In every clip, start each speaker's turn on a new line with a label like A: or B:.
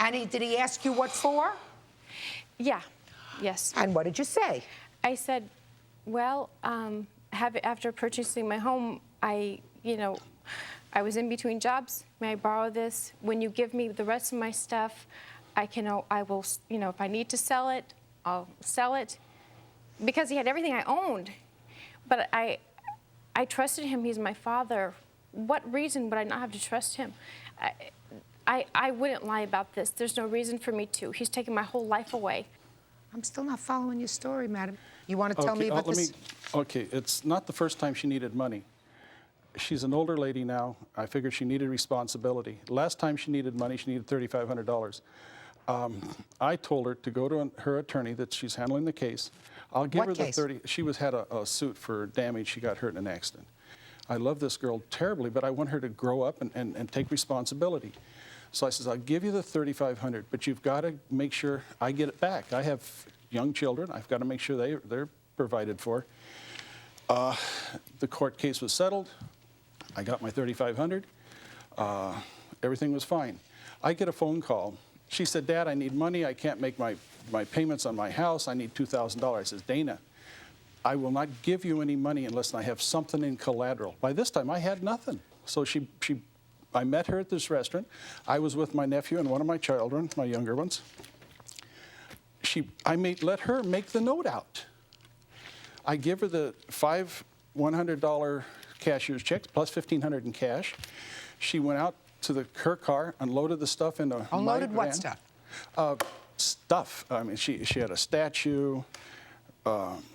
A: And did he ask you what for?
B: Yeah, yes.
A: And what did you say?
B: I said, well, after purchasing my home, I was in between jobs. May I borrow this? When you give me the rest of my stuff, I will, if I need to sell it, I'll sell it. Because he had everything I owned. But I trusted him. He's my father. What reason would I not have to trust him? I wouldn't lie about this. There's no reason for me to. He's taken my whole life away.
A: I'm still not following your story, madam. You want to tell me about this?
C: Okay, it's not the first time she needed money. She's an older lady now. I figured she needed responsibility. Last time she needed money, she needed $3,500. I told her to go to her attorney that she's handling the case. I'll give her the 30. She had a suit for damage. She got hurt in an accident. I love this girl terribly, but I want her to grow up and take responsibility. So I says, I'll give you the $3,500, but you've got to make sure I get it back. I have young children. I've got to make sure they're provided for. The court case was settled. I got my $3,500. Everything was fine. I get a phone call. She said, Dad, I need money. I can't make my payments on my house. I need $2,000. I says, Dana, I will not give you any money unless I have something in collateral. By this time, I had nothing. So I met her at this restaurant. I was with my nephew and one of my children, my younger ones. I let her make the note out. I give her the five $100 cashier's checks plus $1,500 in cash. She went out to her car, unloaded the stuff into my van.
A: Unloaded what stuff?
C: Stuff. I mean, she had a statue,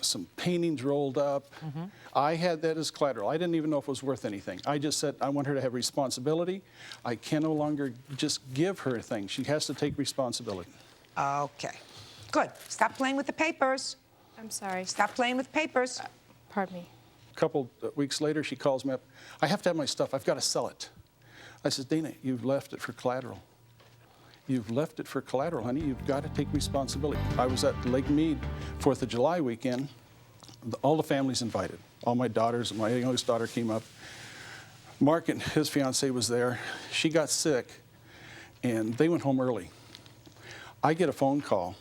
C: some paintings rolled up. Mm-hmm. I had that as collateral. I didn't even know if it was worth anything. I just said I want her to have responsibility. I can no longer just give her things. She has to take responsibility.
A: Okay. Good. Stop playing with the papers.
B: I'm sorry.
A: Stop playing with papers.
B: Pardon me.
C: A couple weeks later, she calls me up. I have to have my stuff. I've got to sell it. I said, Dana, you've left it for collateral. You've left it for collateral, honey. You've got to take responsibility. I was at Lake Mead, 4th of July weekend. All the families invited. All my daughters, my youngest daughter came up. Mark and his fiancée was there. She got sick, and they went home early. I get a phone call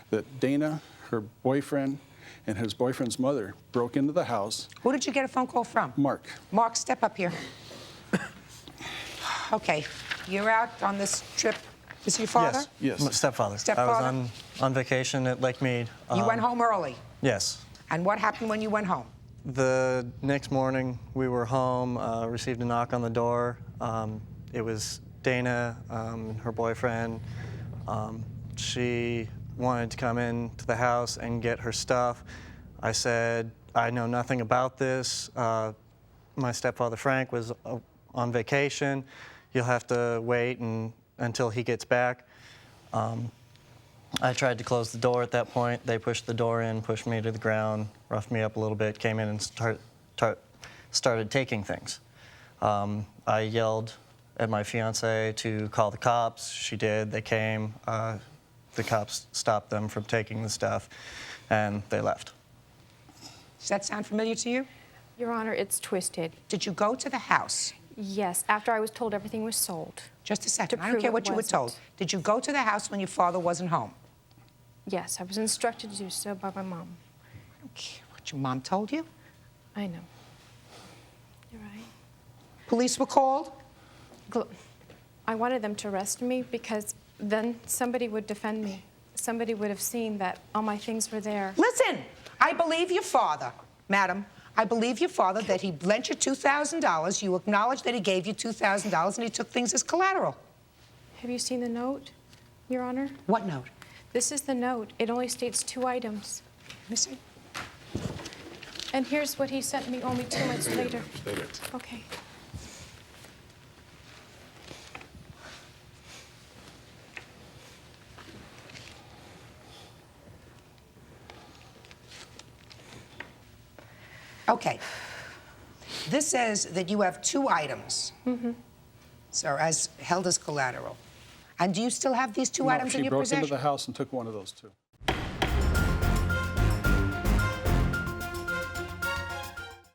C: that Dana, her boyfriend, and his boyfriend's mother broke into the house.
A: Who did you get a phone call from?
C: Mark.
A: Mark, step up here. Okay, you're out on this trip. Is your father?
C: Yes.
D: My stepfather.
A: Stepfather?
D: I was on vacation at Lake Mead.
A: You went home early?
D: Yes.
A: And what happened when you went home?
D: The next morning, we were home, received a knock on the door. It was Dana, her boyfriend. She wanted to come into the house and get her stuff. I said, I know nothing about this. My stepfather, Frank, was on vacation. You'll have to wait until he gets back. I tried to close the door at that point. They pushed the door in, pushed me to the ground, roughed me up a little bit, came in and started taking things. I yelled at my fiancée to call the cops. She did. They came. The cops stopped them from taking the stuff, and they left.
A: Does that sound familiar to you?
B: Your Honor, it's twisted.
A: Did you go to the house?
B: Yes, after I was told everything was sold.
A: Just a second. I don't care what you were told. Did you go to the house when your father wasn't home?
B: Yes, I was instructed to do so by my mom.
A: I don't care what your mom told you.
B: I know. You're right.
A: Police were called?
B: I wanted them to arrest me because then somebody would defend me. Somebody would have seen that all my things were there.
A: Listen, I believe your father, madam. I believe your father that he lent you $2,000. You acknowledge that he gave you $2,000 and he took things as collateral.
B: Have you seen the note, Your Honor?
A: What note?
B: This is the note. It only states 2 items.
A: Let me see.
B: And here's what he sent me only 2 months later. Okay.
A: Okay. This says that you have 2 items. Mm-hmm. So as held as collateral. And do you still have these 2 items in your possession?
C: She broke into the house and took one of those 2.